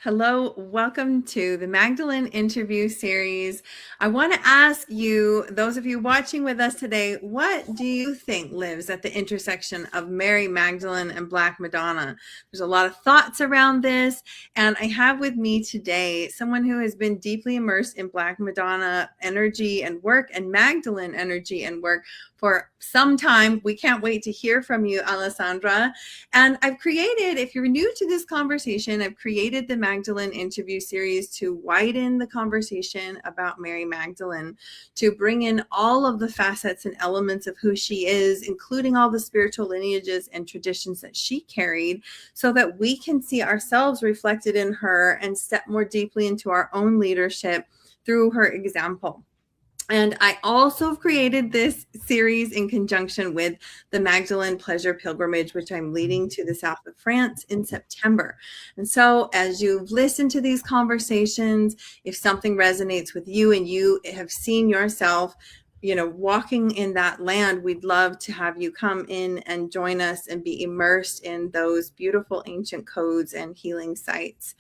Hello, welcome to the Magdalene interview series. I want to ask you, those of you watching with us today, what do you think lives at the intersection of Mary Magdalene and Black Madonna? There's a lot of thoughts around this, and I have with me today someone who has been deeply immersed in Black Madonna energy and work and Magdalene energy and work for some time. We can't wait to hear from you, Alessandra. And I've created, if you're new to this conversation, I've created the Magdalene interview series to widen the conversation about Mary Magdalene, to bring in all of the facets and elements of who she is, including all the spiritual lineages and traditions that she carried, so that we can see ourselves reflected in her and step more deeply into our own leadership through her example. And I also have created this series in conjunction with the Magdalene Pleasure Pilgrimage, which I'm leading to the south of France in September. And so as you've listened to these conversations, if something resonates with you and you have seen yourself, walking in that land, we'd love to have you come in and join us and be immersed in those beautiful ancient codes and healing sites.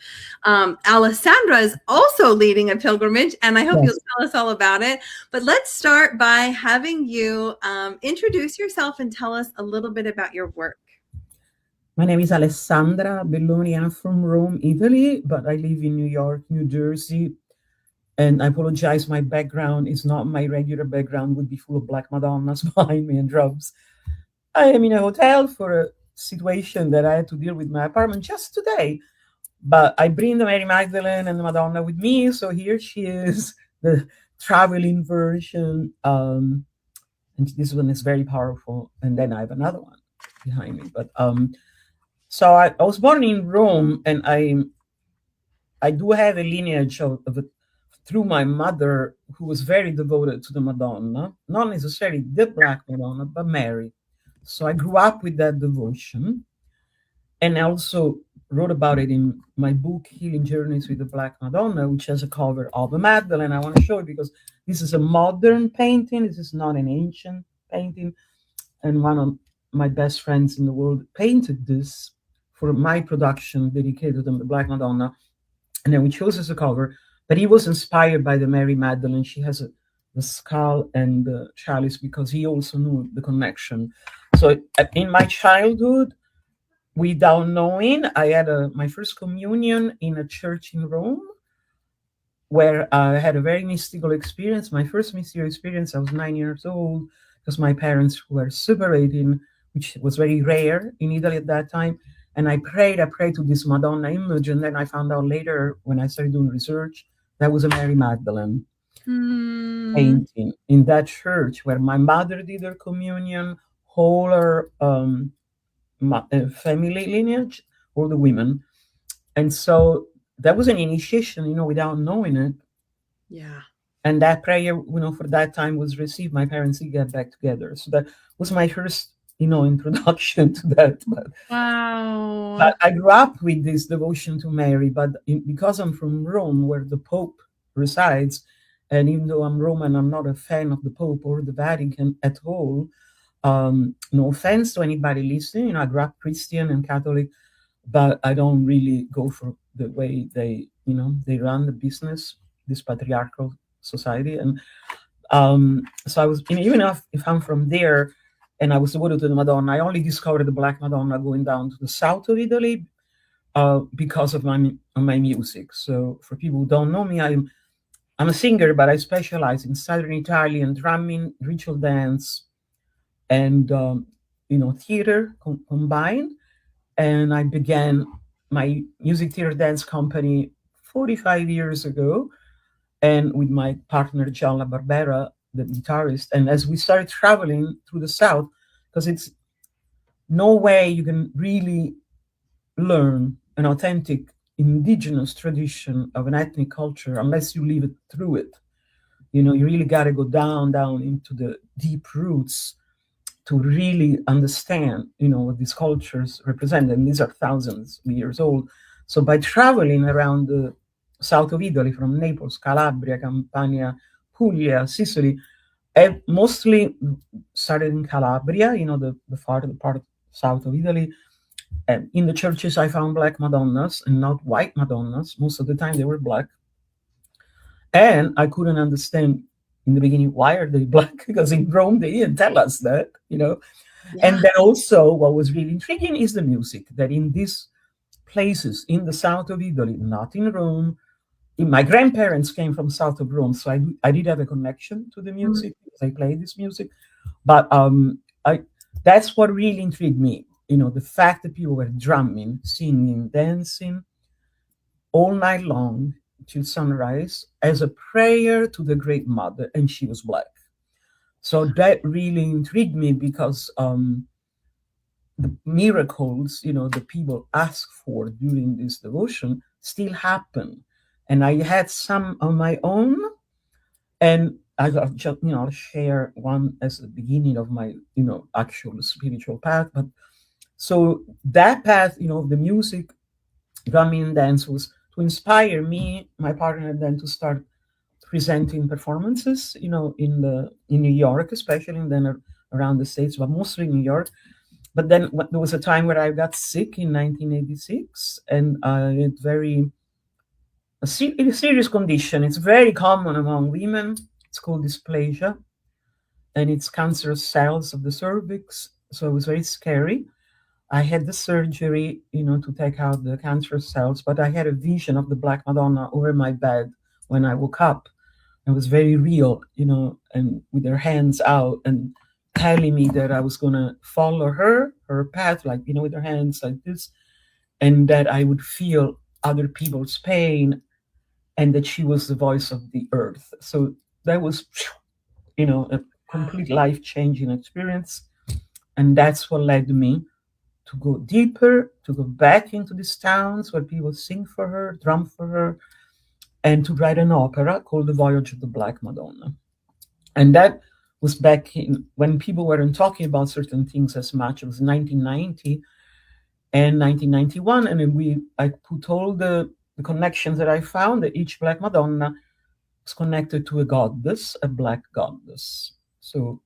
Alessandra is also leading a pilgrimage, and I hope you'll tell us all about it. But let's start by having you introduce yourself and tell us a little bit about your work. My name is Alessandra Belloni. I'm from Rome, Italy, but I live in New York, New Jersey. And I apologize, my background is not my regular background, would be full of Black Madonnas behind me and drums. I am in a hotel for a situation that I had to deal with my apartment just today. But I bring the Mary Magdalene and the Madonna with me. So here she is, the traveling version. And this one is very powerful. And then I have another one behind me. But so I was born in Rome, and I do have a lineage through my mother, who was very devoted to the Madonna, not necessarily the Black Madonna, but Mary. So I grew up with that devotion, and I also wrote about it in my book, Healing Journeys with the Black Madonna, which has a cover of a Magdalene. I want to show it because this is a modern painting. This is not an ancient painting. And one of my best friends in the world painted this for my production dedicated to the Black Madonna. And then we chose as a cover. But he was inspired by the Mary Magdalene. She has the skull and the chalice because he also knew the connection. So in my childhood, without knowing, I had my first communion in a church in Rome, where I had a very mystical experience. My first mystical experience, I was 9 years old, because my parents were separating, which was very rare in Italy at that time. And I prayed to this Madonna image. And then I found out later, when I started doing research, that was a Mary Magdalene painting in that church where my mother did her communion, whole her family lineage, all the women. And so that was an initiation, without knowing it. Yeah. And that prayer, for that time was received. My parents did get back together. So that was my first, introduction to that. Wow. But I grew up with this devotion to Mary, but because I'm from Rome, where the Pope resides, and even though I'm Roman, I'm not a fan of the Pope or the Vatican at all. No offense to anybody listening. I grew up Christian and Catholic, but I don't really go for the way they run the business, this patriarchal society. And so I was, even if I'm from there, and I was devoted to the Madonna, I only discovered the Black Madonna going down to the south of Italy because of my music. So for people who don't know me, I'm a singer, but I specialize in Southern Italian drumming, ritual dance, and theater combined. And I began my music theater dance company 45 years ago, and with my partner John La Barbera, the guitarist. And as we started traveling through the South, because it's no way you can really learn an authentic indigenous tradition of an ethnic culture unless you live it through it. You really got to go down into the deep roots to really understand, what these cultures represent. And these are thousands of years old. So by traveling around the south of Italy, from Naples, Calabria, Campania, Puglia, Sicily, I mostly started in Calabria, the part south of Italy, And in the churches, I found black Madonnas and not white Madonnas. Most of the time, they were black. And I couldn't understand in the beginning why are they black because in Rome they didn't tell us that, you know. And Yeah. then also, what was really intriguing is the music that in these places in the south of Italy, not in Rome. My grandparents came from south of Rome, so I did have a connection to the Mm. music because I played this music. But I that's what really intrigued me. You know, the fact that people were drumming, singing, dancing all night long till sunrise as a prayer to the Great Mother, and she was black. So that really intrigued me because the miracles, you know, the people ask for during this devotion still happen. And I had some on my own, and I got just, you know, I'll share one as the beginning of my, you know, actual spiritual path. But so that path, you know, the music, drumming, dance was to inspire me, my partner, then to start presenting performances, you know, in New York, especially, and then around the states, but mostly New York. But then there was a time where I got sick in 1986, and it very a serious condition. It's very common among women. It's called dysplasia, and it's cancerous cells of the cervix. So it was very scary. I had the surgery, you know, to take out the cancerous cells, but I had a vision of the Black Madonna over my bed when I woke up. It was very real, you know, and with her hands out and telling me that I was gonna follow her path, like, you know, with her hands like this, and that I would feel other people's pain, and that she was the voice of the earth. So that was, you know, a complete life changing experience, and that's what led me to go deeper, to go back into these towns where people sing for her, drum for her, and to write an opera called The Voyage of the Black Madonna. And that was back in when people weren't talking about certain things as much. It was 1990 and 1991, and then I put all the connections that I found that each Black Madonna was connected to a goddess, a black goddess. So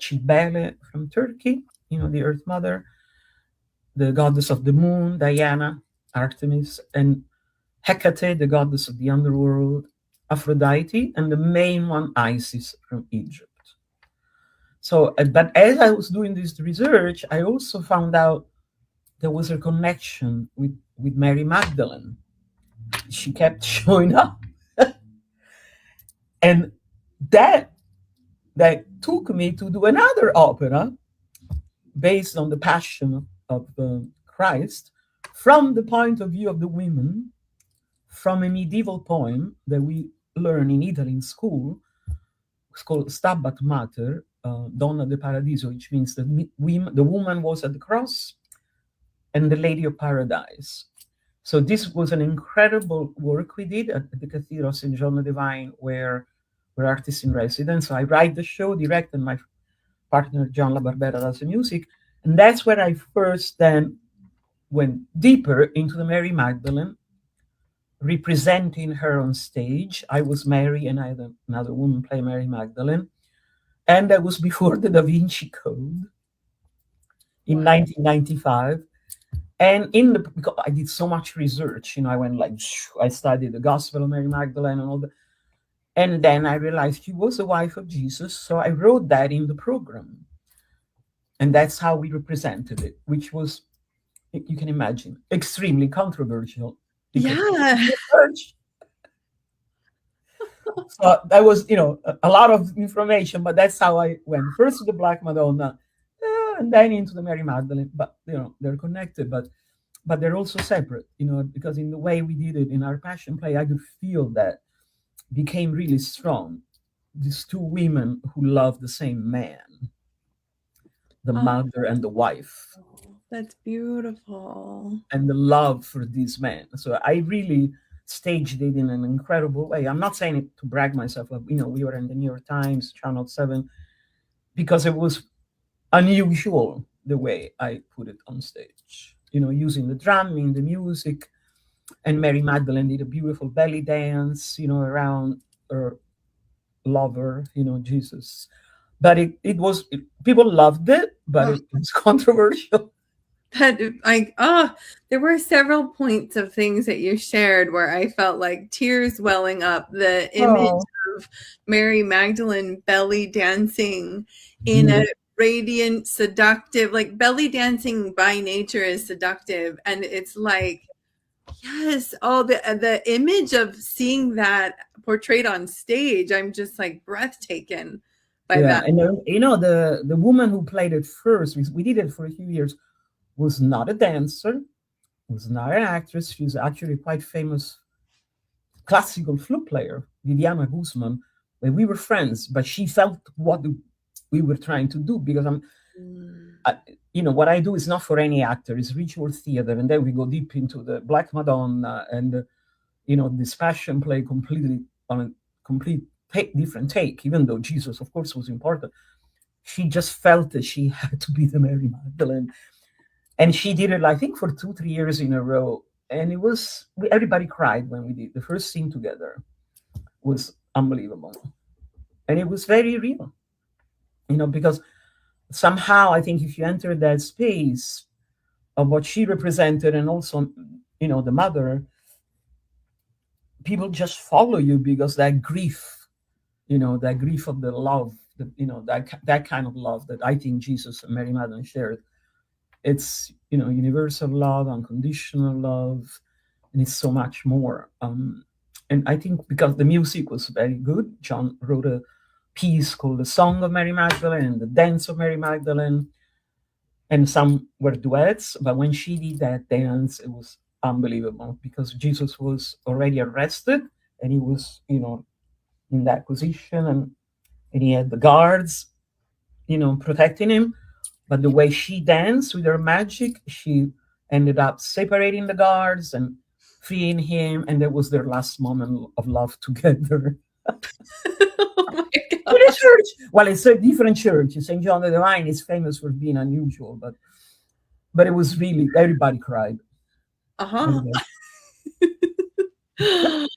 Cibele from Turkey, you know, the Earth Mother, the goddess of the moon, Diana, Artemis, and Hecate, the goddess of the underworld, Aphrodite, and the main one, Isis from Egypt. So, but as I was doing this research, I also found out there was a connection with Mary Magdalene. She kept showing up, and that that took me to do another opera based on the Passion of Christ from the point of view of the women, from a medieval poem that we learn in Italy in school. It's called Stabat Mater, Donna de Paradiso, which means the woman was at the cross and the Lady of Paradise. So this was an incredible work we did at the Cathedral of St. John the Divine, where we're artists in residence. So I write the show, direct, and my partner John La Barbera does the music. And that's where I first then went deeper into the Mary Magdalene, representing her on stage. I was Mary, and I had another woman play Mary Magdalene. And that was before the Da Vinci Code in Wow. 1995. And because I did so much research, you know, I went like, I studied the Gospel of Mary Magdalene and all that. And then I realized she was the wife of Jesus. So I wrote that in the program. And that's how we represented it, which was, you can imagine, extremely controversial because Yeah. the church. So that was, you know, a lot of information, but that's how I went first to the Black Madonna, and then into the Mary Magdalene. But you know, they're connected, but they're also separate, you know, because in the way we did it in our passion play, I could feel that became really strong. These two women who love the same man, the Oh, mother and the wife, that's beautiful. and the love for these men. So I really staged it in an incredible way. I'm not saying it to brag myself up. You know, we were in the New York Times, Channel 7, because it was unusual the way I put it on stage. You know, using the drumming, the music, and Mary Magdalene did a beautiful belly dance, you know, around her lover, you know, Jesus. But people loved it, but Oh, it was controversial. That like, oh, there were several points of things that you shared where I felt like tears welling up. The image Oh, of Mary Magdalene belly dancing in a beautiful. radiant, seductive, like belly dancing by nature is seductive. And it's like, yes, oh, the image of seeing that portrayed on stage, I'm just like breathtaking by Yeah, that. and the woman who played it first, we did it for a few years, was not a dancer, was not an actress. She's actually quite famous classical flute player, Viviana Guzman. And we were friends, but she felt what we were trying to do because Mm. I, what I do is not for any actor. It's ritual theater, and then we go deep into the Black Madonna and this passion play completely on a complete different take. Even though Jesus, of course, was important, she just felt that she had to be the Mary Magdalene, and she did it, I think, for 2 3 years in a row. And it was everybody cried when we did the first scene together. Was unbelievable, and it was very real. Because somehow I think if you enter that space of what she represented, and also the mother, people just follow you because that grief, that grief of the love, that kind of love that I think Jesus and Mary Magdalene shared. It's universal love, unconditional love, and it's so much more. And I think because the music was very good, John wrote a piece called "The Song of Mary Magdalene" and "The Dance of Mary Magdalene," and some were duets. But when she did that dance, it was unbelievable because Jesus was already arrested, and he was in that position, and he had the guards protecting him. But the way she danced with her magic, she ended up separating the guards and freeing him, and that was their last moment of love together. Oh my In a God. church. Well, it's a different church. St. John the Divine is famous for being unusual, but it was really everybody cried. Uh-huh. Everybody.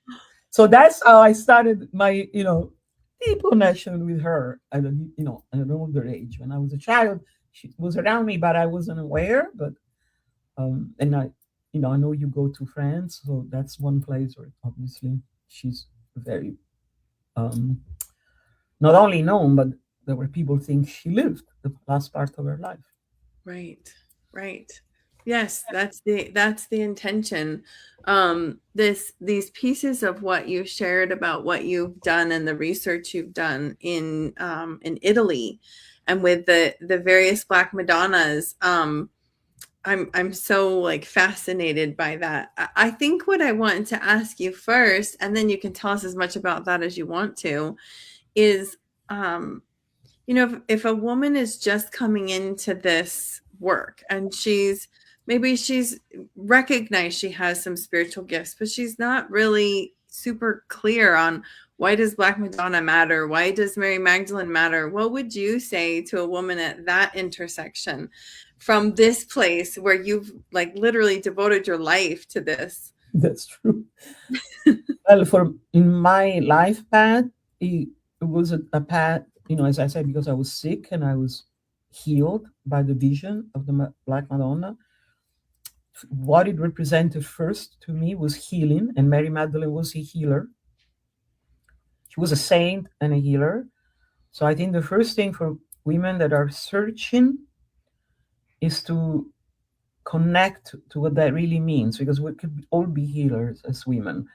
So that's how I started my deep connection with her at an older age. When I was a child, she was around me, but I wasn't aware. But and I know you go to France, so that's one place where obviously she's very um, not only known, but there were people think she lived the last part of her life. Right. Right. Yes, that's the intention. These pieces of what you shared about what you've done and the research you've done in Italy and with the various Black Madonnas. I'm so like fascinated by that. I think what I wanted to ask you first, and then you can tell us as much about that as you want to, is um, if a woman is just coming into this work and she's recognized she has some spiritual gifts, but she's not really super clear on why does Black Madonna matter? Why does Mary Magdalene matter? What would you say to a woman at that intersection from this place where you've like literally devoted your life to this? That's true. Well, for in my life path, it was a path, as I said, because I was sick and I was healed by the vision of the Black Madonna. What it represented first to me was healing, and Mary Magdalene was a healer. She was a saint and a healer. So I think the first thing for women that are searching is to connect to what that really means, because we could all be healers as women.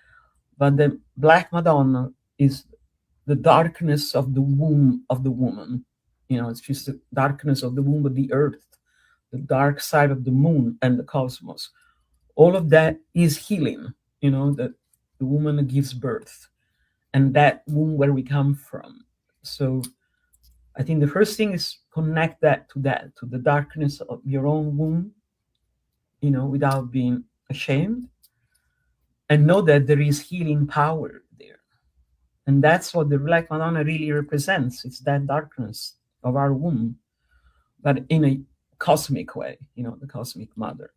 But the Black Madonna is the darkness of the womb of the woman. It's just the darkness of the womb of the earth, the dark side of the moon and the cosmos. All of that is healing, that the woman gives birth and that womb where we come from. So I think the first thing is connect that, to the darkness of your own womb, without being ashamed, and know that there is healing power there. And that's what the Black Madonna really represents. It's that darkness of our womb, but in a cosmic way, the cosmic mother.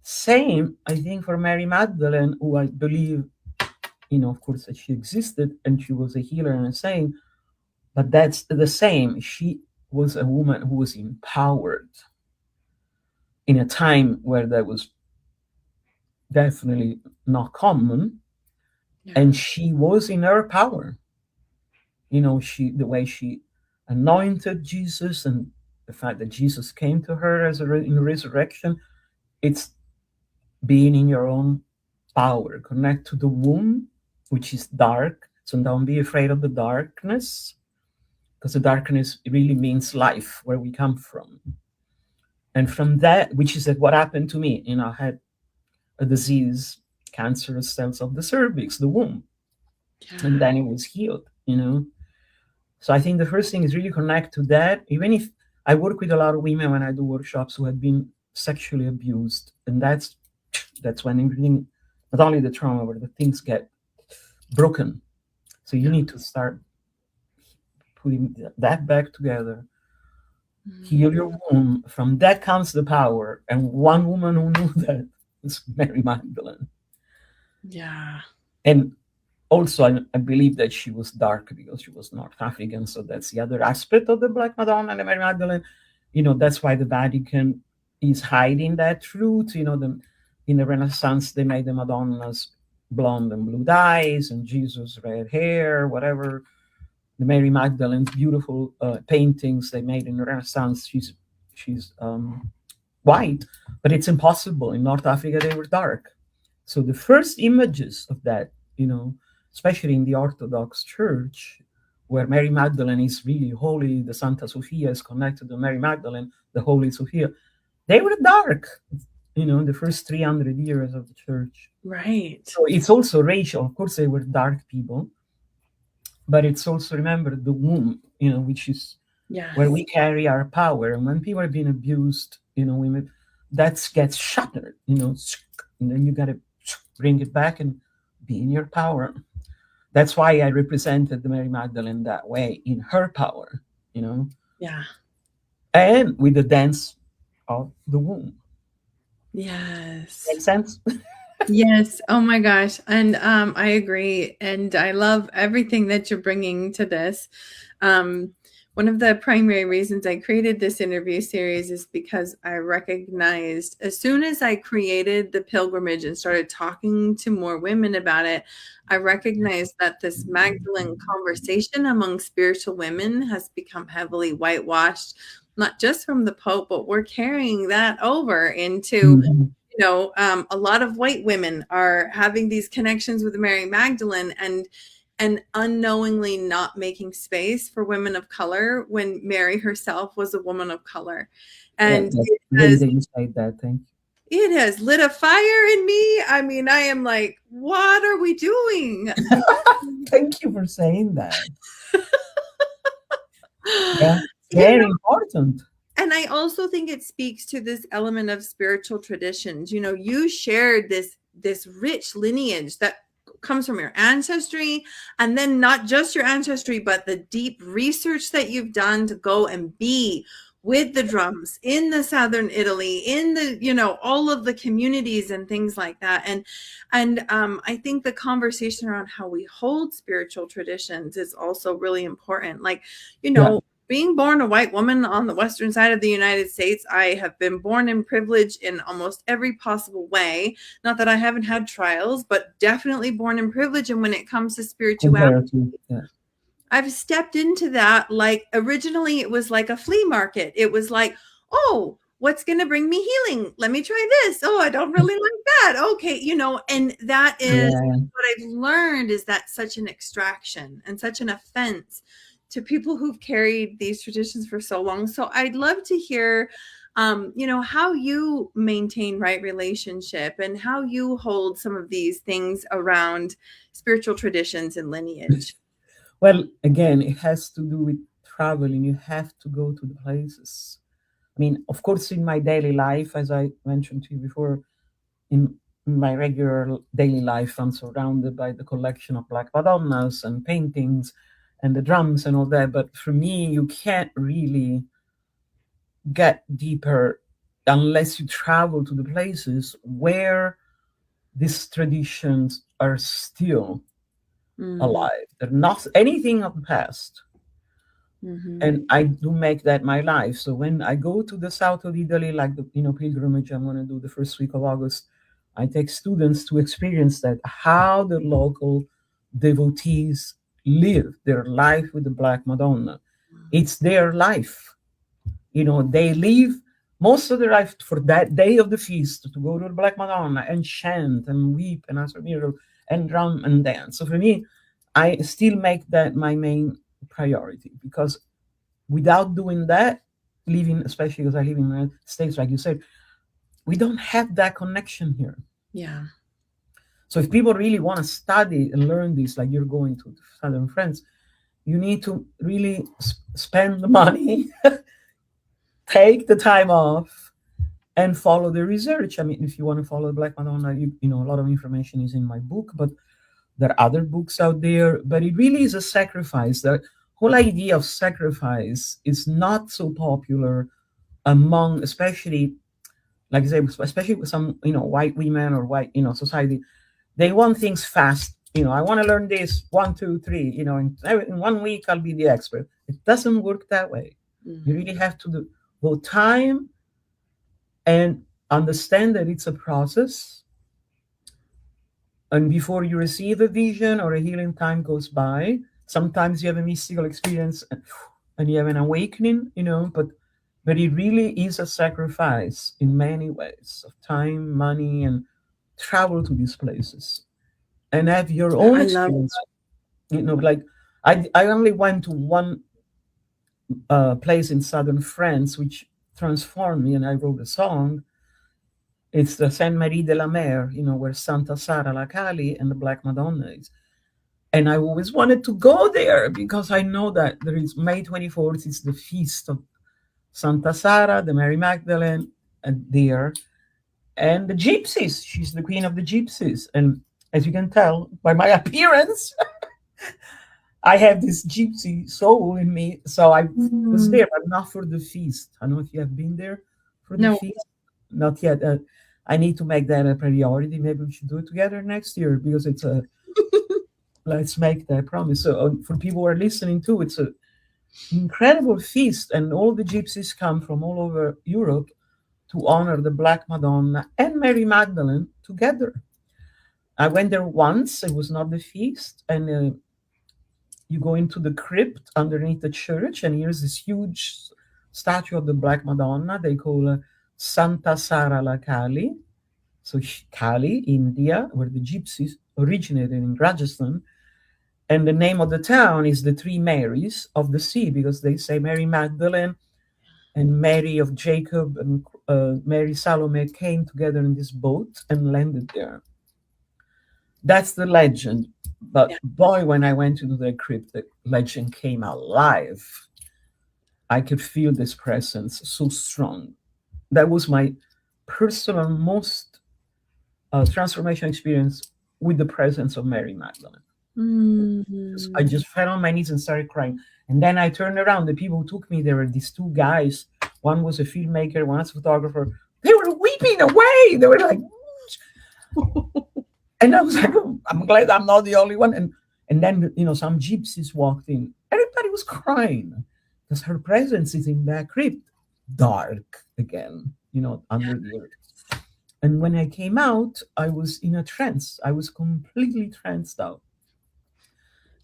Same, I think, for Mary Magdalene, who I believe, of course, that she existed and she was a healer and a saint, but that's the same. She was a woman who was empowered. in a time where that was definitely not common. Yeah. And she was in her power. She the way she anointed Jesus, and the fact that Jesus came to her in resurrection, it's being in your own power. Connect to the womb, which is dark. So don't be afraid of the darkness, because the darkness really means life, where we come from. And from that, which is what happened to me, I had a disease, cancerous cells of the cervix, the womb, and Yeah. then it was healed. So I think the first thing is really connect to that. Even if I work with a lot of women when I do workshops who have been sexually abused, and that's when everything, not only the trauma, but the things get broken. So you Yeah. need to start putting that back together, Mm. heal your womb. From that comes the power. And one woman who knew that is Mary Magdalene. Yeah. And also, I believe that she was dark because she was North African. So that's the other aspect of the Black Madonna and the Mary Magdalene. That's why the Vatican is hiding that truth. In the Renaissance, they made the Madonnas blonde and blue eyes, and Jesus red hair, whatever. The Mary Magdalene's beautiful paintings they made in the Renaissance. She's white, but it's impossible. In North Africa, they were dark. So the first images of that, especially in the Orthodox Church, where Mary Magdalene is really holy, the Santa Sofia is connected to Mary Magdalene, the Holy Sophia, they were dark, the first 300 years of the church. Right. So it's also racial. Of course, they were dark people, but it's also, remember, the womb, which is where Yes. we carry our power. And when people are being abused, women, that gets shattered, and then you got to bring it back and be in your power. That's why I represented the Mary Magdalene that way, in her power, Yeah. and with the dance of the womb. Yes. Makes sense? Yes. Oh my gosh. And I agree. And I love everything that you're bringing to this. Um, one of the primary reasons I created this interview series is because I recognized, as soon as I created the pilgrimage and started talking to more women about it, I recognized that this Magdalene conversation among spiritual women has become heavily whitewashed, not just from the Pope, but we're carrying that over into, Mhm. a lot of white women are having these connections with Mary Magdalene and unknowingly not making space for women of color when Mary herself was a woman of color. Yeah, And that's it really has that you said that. Thank it has lit a fire in me. I mean, I am like, what are we doing? you. Thank you for saying that. Yeah, You very important. And I also think it speaks to this element of spiritual traditions. You shared this rich lineage that comes from your ancestry, and then not just your ancestry, but the deep research that you've done to go and be with the drums in the southern Italy, in the all of the communities and things like that. And I think the conversation around how we hold spiritual traditions is also really important. Like, you Yeah, know being born a white woman on the western side of the United States, I have been born in privilege in almost every possible way. Not that I haven't had trials, but definitely born in privilege. And when it comes to spirituality, compared to, yeah. I've stepped into that. Like, originally it was like a flea market. It was like, oh, what's going to bring me healing? Let me try this. Oh, I don't really like that. Okay. And that is Yeah. what I've learned, is that such an extraction and such an offense to people who've carried these traditions for so long. So I'd love to hear, how you maintain right relationship and how you hold some of these things around spiritual traditions and lineage. Well, again, it has to do with traveling. You have to go to the places. I mean, of course, in my daily life, as I mentioned to you before, in my regular daily life, I'm surrounded by the collection of Black Madonnas and paintings and the drums and all that. But for me, you can't really get deeper unless you travel to the places where these traditions are still Mm, alive. They're not anything of the past. Mm-hmm. And I do make that my life. So when I go to the south of Italy, like the pilgrimage I'm going to do the first week of August, I take students to experience that, how the local devotees live their life with the Black Madonna. It's their life. They leave most of their life for that day of the feast to go to the Black Madonna and chant and weep and ask for miracle and drum and dance. So for me, I still make that my main priority, because without doing that, living, especially because I live in the United States, like you said, we don't have that connection here. Yeah. So if people really want to study and learn this, like you're going to Southern France, you need to really spend the money, take the time off, and follow the research. I mean, if you want to follow the Black Madonna, a lot of information is in my book, but there are other books out there. But it really is a sacrifice. The whole idea of sacrifice is not so popular among, especially, like I say, especially with some, white women or white, society. They want things fast. I want to learn this, 1, 2, 3, in 1 week I'll be the expert. It doesn't work that way. Mm-hmm. You really have to devote time and understand that it's a process. And before you receive a vision or a healing, time goes by. Sometimes you have a mystical experience and you have an awakening, but it really is a sacrifice in many ways of time, money, and travel to these places and have your own I love experience. Like I only went to one place in southern France, which transformed me, and I wrote a song. It's the Sainte Marie de la Mer, where Santa Sara la Cali and the Black Madonna is. And I always wanted to go there because I know that there is May 24th, it's the feast of Santa Sara, the Mary Magdalene, and there. And the gypsies, she's the queen of the gypsies. And as you can tell by my appearance, I have this gypsy soul in me. So I was there, but not for the feast. I don't know if you have been there for the No. feast. Not yet. I need to make that a priority. Maybe we should do it together next year, because it's a let's make that promise. So for people who are listening too, it's an incredible feast, and all the gypsies come from all over Europe to honor the Black Madonna and Mary Magdalene together. I went there once. It was not the feast, and you go into the crypt underneath the church, and here's this huge statue of the Black Madonna. They call her Santa Sara la Cali. So Cali, India, where the gypsies originated in Rajasthan. And the name of the town is the Three Marys of the Sea, because they say Mary Magdalene and Mary of Jacob and Mary Salome came together in this boat and landed there. That's the legend. But boy, when I went to the crypt, the legend came alive. I could feel this presence so strong. That was my personal most transformation experience with the presence of Mary Magdalene. Mm-hmm. I just fell on my knees and started crying. And then I turned around. The people who took me, there were these two guys. One was a filmmaker, one was a photographer. They were weeping away. They were like, and I was like, oh, I'm glad I'm not the only one. And then, some gypsies walked in. Everybody was crying because her presence is in that crypt, dark again, under the earth. And when I came out, I was in a trance. I was completely tranced out.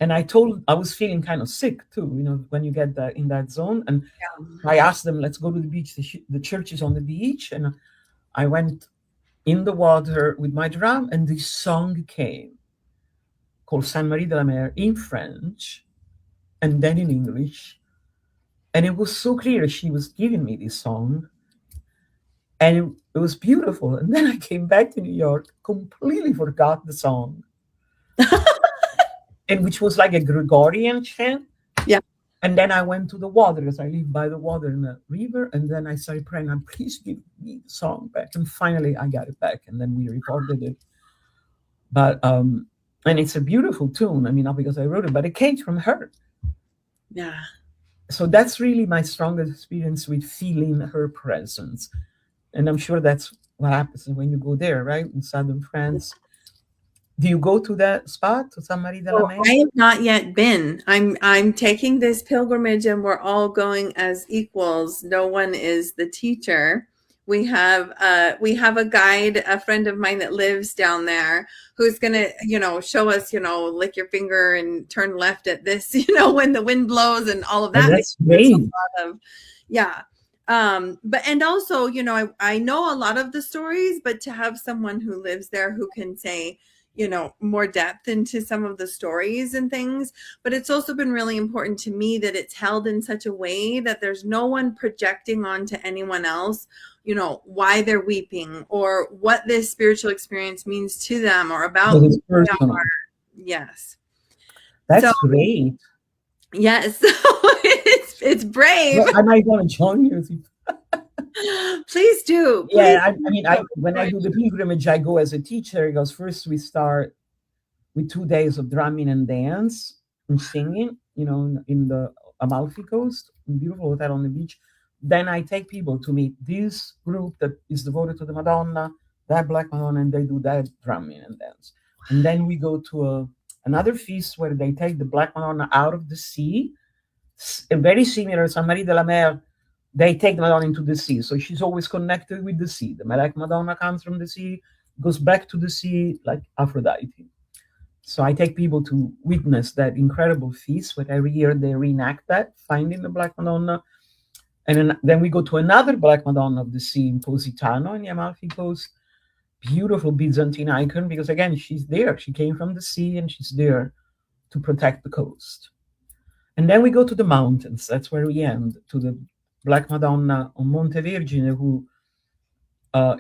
And I was feeling kind of sick too, when you get in that zone. And I asked them, let's go to the beach. The church is on the beach. And I went in the water with my drum, and this song came called Sainte Marie de la Mer in French and then in English. And it was so clear she was giving me this song. And it was beautiful. And then I came back to New York, completely forgot the song. And which was like a Gregorian chant. Yeah. And then I went to the water, because I live by the water in the river. And then I started praying, and please give me the song back. And finally I got it back. And then we recorded it. But, and it's a beautiful tune. I mean, not because I wrote it, but it came from her. Yeah. So that's really my strongest experience with feeling her presence. And I'm sure that's what happens when you go there, right? In southern France. Do you go to that spot, to San Maria della So Mer? I have not yet been. I'm taking this pilgrimage and we're all going as equals. No one is the teacher. We have a guide, a friend of mine that lives down there who's gonna, show us, lick your finger and turn left at this, when the wind blows and all of And that, because that's there's a great. lot of, yeah. But and also, I know a lot of the stories, but to have someone who lives there who can say, more depth into some of the stories and things. But it's also been really important to me that it's held in such a way that there's no one projecting onto anyone else, why they're weeping or what this spiritual experience means to them or That about who is they are. personal. Yes. So That's great. yes, so it's brave. Well, I might want to join you. Please do. Please Yeah, I mean, do. when I do the pilgrimage, I go as a teacher because first we start with 2 days of drumming and dance and singing, in the Amalfi Coast, a beautiful hotel on the beach. Then I take people to meet this group that is devoted to the Madonna, that Black Madonna, and they do that drumming and dance. And then we go to another feast where they take the Black Madonna out of the sea, very similar to San Maria della Mer. They take the Madonna into the sea, so she's always connected with the sea. The Black Madonna comes from the sea, goes back to the sea like Aphrodite. So I take people to witness that incredible feast where every year they reenact that, finding the Black Madonna. And then we go to another Black Madonna of the Sea in Positano in the Amalfi Coast. Beautiful Byzantine icon because, again, she's there. She came from the sea and she's there to protect the coast. And then we go to the mountains. That's where we end, to the Black Madonna on Monte Vergine, who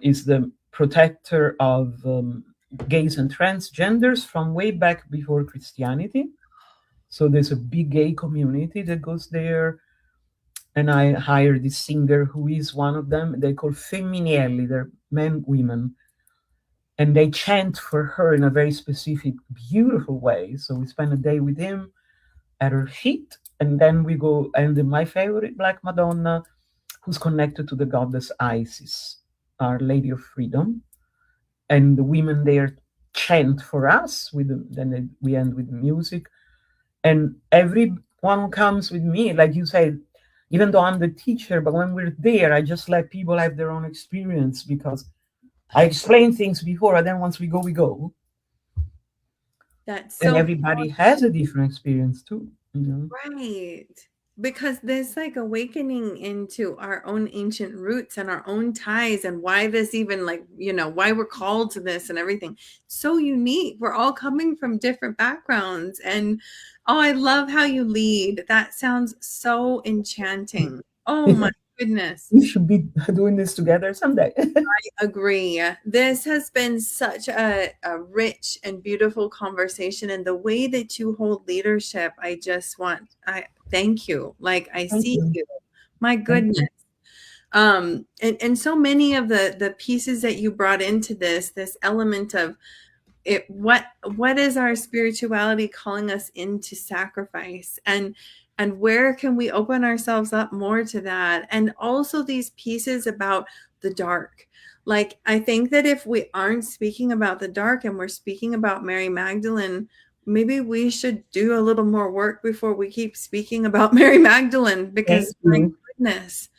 is the protector of gays and transgenders from way back before Christianity. So there's a big gay community that goes there. And I hired this singer who is one of them. They're called Femminelli. They're men, women. And they chant for her in a very specific, beautiful way. So we spend a day with him at her feet. And then we go, and my favorite Black Madonna, who's connected to the goddess Isis, Our Lady of Freedom. And the women there chant for us. Then we end with music. And everyone comes with me, like you said, even though I'm the teacher, but when we're there, I just let people have their own experience because I explain things before, and then once we go, we go. That's And so everybody has a different experience too. right. Because there's like awakening into our own ancient roots and our own ties and why this even like, why we're called to this and everything. So unique. We're all coming from different backgrounds. And oh, I love how you lead. That sounds so enchanting. Oh my goodness. We should be doing this together someday. Agree. This has been such a rich and beautiful conversation. And the way that you hold leadership, I thank you. Like I Thank see you. you. My Thank goodness. you. And so many of the pieces that you brought into this element of it, what is our spirituality calling us into sacrifice and where can we open ourselves up more to that? And also these pieces about the dark. Like, I think that if we aren't speaking about the dark and we're speaking about Mary Magdalene, maybe we should do a little more work before we keep speaking about Mary Magdalene, Thank because my you. goodness,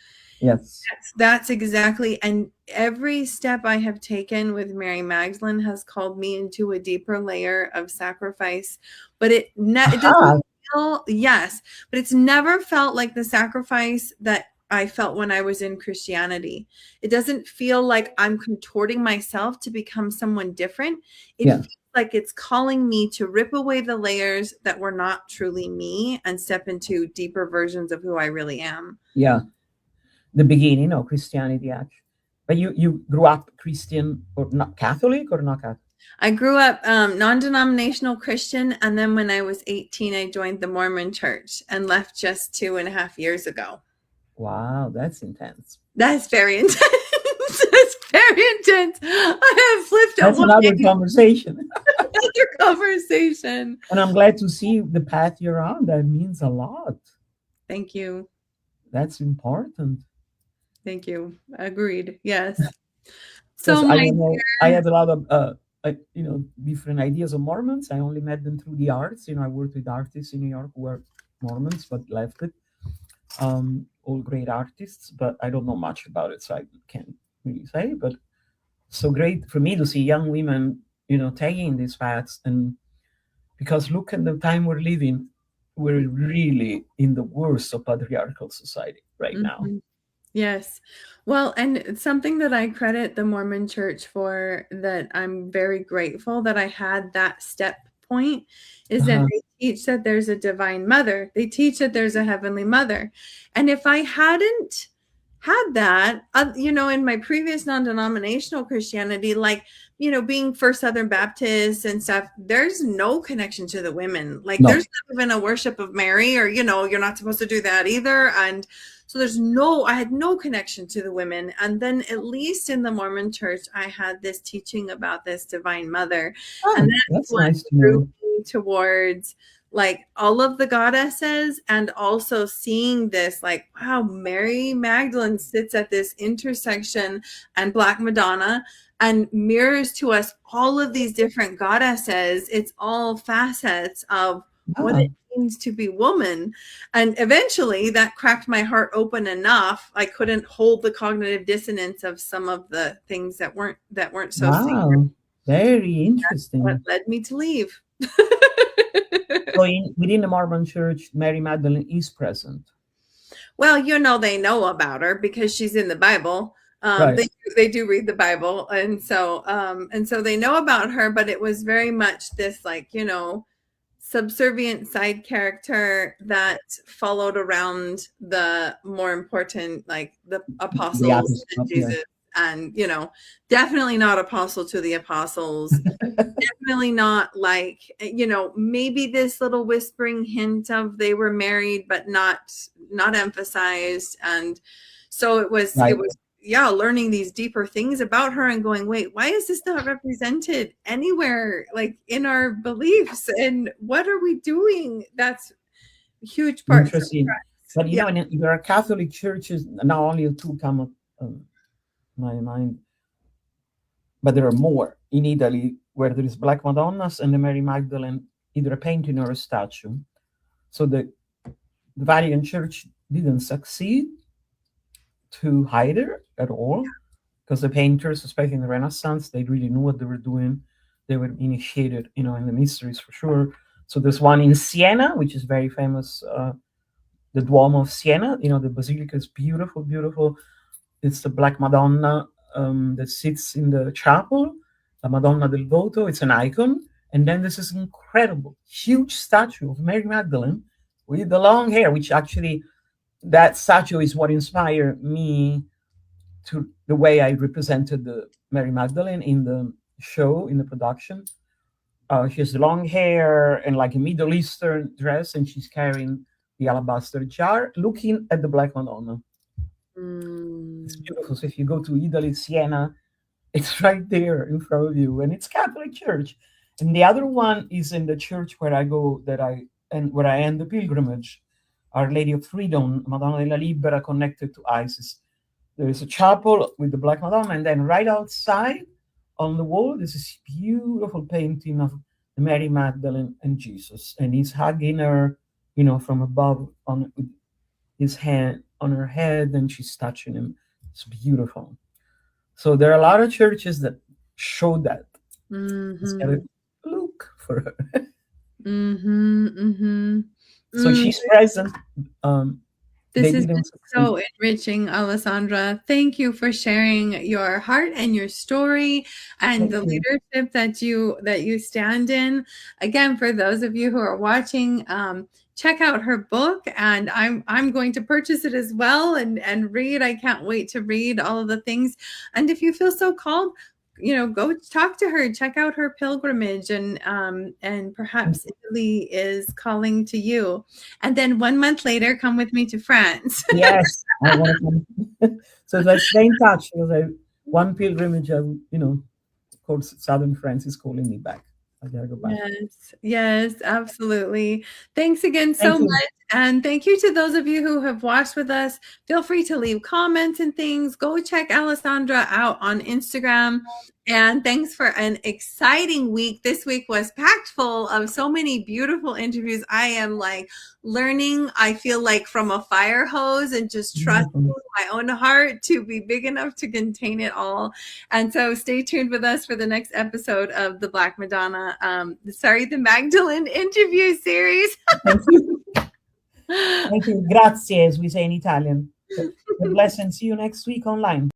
Yes. that's exactly. And every step I have taken with Mary Magdalene has called me into a deeper layer of sacrifice. But it Aha. doesn't feel, yes, but it's never felt like the sacrifice that I felt when I was in Christianity. It doesn't feel like I'm contorting myself to become someone different. It Yeah. feels like it's calling me to rip away the layers that were not truly me and step into deeper versions of who I really am. Yeah. The beginning of Christianity, actually. But you grew up Christian or not Catholic or not Catholic? I grew up non-denominational Christian, and then when I was 18, I joined the Mormon church and left just 2.5 years ago. Wow, that's intense. That's very intense. That's very intense. I have flipped a That's another conversation. another conversation. And I'm glad to see the path you're on. That means a lot. Thank you. That's important. Thank you. Agreed. Yes. Because So I my don't know, I have a lot of different ideas of Mormons. I only met them through the arts. I worked with artists in New York who were Mormons but left it. All great artists, but I don't know much about it, so I can't really say. But so great for me to see young women, taking these paths, and because look at the time we're living, we're really in the worst of patriarchal society right now. Mm-hmm. Yes. Well, and something that I credit the Mormon Church for, that I'm very grateful that I had that step point, is that Uh-huh. they teach that there's a divine mother. They teach that there's a heavenly mother. And if I hadn't had that, in my previous non-denominational Christianity, like, being First Southern Baptist and stuff, there's no connection to the women. Like, No. there's not even a worship of Mary, or, you're not supposed to do that either. And so I had no connection to the women. And then at least in the Mormon Church, I had this teaching about this divine mother. And Oh, that's that's what nice to drew know. me towards like all of the goddesses, and also seeing this, like, wow, Mary Magdalene sits at this intersection, and Black Madonna, and mirrors to us all of these different goddesses. It's all facets of what Ah, it means to be woman. And eventually that cracked my heart open enough. I couldn't hold the cognitive dissonance of some of the things that weren't so sacred. wow, very What interesting. led me to leave. So within the Mormon Church, Mary Magdalene is present. Well, they know about her because she's in the Bible. Right. They do read the Bible, and so they know about her. But it was very much this, like, subservient side character that followed around the more important, like the The apostles and apostle, yeah. Jesus, and definitely not apostle to the apostles. Definitely not, like, maybe this little whispering hint of they were married, but not emphasized. And so it was Right. it was yeah, learning these deeper things about her and going, wait, why is this not represented anywhere, like in our beliefs, and what are we doing? That's a huge part. Interesting. But Yeah. there are Catholic churches, not only two come up my mind, but there are more in Italy where there is Black Madonnas and the Mary Magdalene, either a painting or a statue. So the Vatican Church didn't succeed to hide her at all, because the painters, especially in the Renaissance, they really knew what they were doing. They were initiated, in the mysteries for sure. So there's one in Siena, which is very famous, the Duomo of Siena. The basilica is beautiful, beautiful. It's the Black Madonna that sits in the chapel, la Madonna del Voto. It's an icon. And then there's this incredible, huge statue of Mary Magdalene with the long hair, which actually, that statue is what inspired me to the way I represented the Mary Magdalene in the show, in the production. She has long hair and like a Middle Eastern dress, and she's carrying the alabaster jar, looking at the Black Madonna. It's Mm. beautiful. So if you go to Italy, Siena, it's right there in front of you, and it's Catholic Church. And the other one is in the church where I go, where I end the pilgrimage, Our Lady of Freedom, Madonna della Libera, connected to Isis. There is a chapel with the Black Madonna, and then right outside on the wall, there's this beautiful painting of Mary Magdalene and Jesus, and he's hugging her, from above on his hand on her head, and she's touching him. It's beautiful. So there are a lot of churches that show that. It's got Mm-hmm. a look for her. Mm-hmm. Mm-hmm. So she's present. This They has been didn't succeed. so enriching, Alessandra. Thank you for sharing your heart and your story and Thank the you. leadership that you stand in. Again, for those of you who are watching, check out her book, and I'm going to purchase it as well and read. I can't wait to read all of the things. And if you feel so called, go talk to her, check out her pilgrimage, and perhaps Italy is calling to you. And then 1 month later, come with me to France. Yes, I want to come. So let's stay in touch, because one pilgrimage, of course, Southern France is calling me back. I gotta go back. Yes, yes, absolutely. Thanks again so Thank you. much. And thank you to those of you who have watched with us. Feel free to leave comments and things. Go check Alessandra out on Instagram. And thanks for an exciting week. This week was packed full of so many beautiful interviews. I am like learning, I feel like from a fire hose and just trusting my own heart to be big enough to contain it all. And so stay tuned with us for the next episode of the Black Madonna, the Magdalene interview series. Thank you. Thank you. Grazie, as we say in Italian. God bless and see you next week online.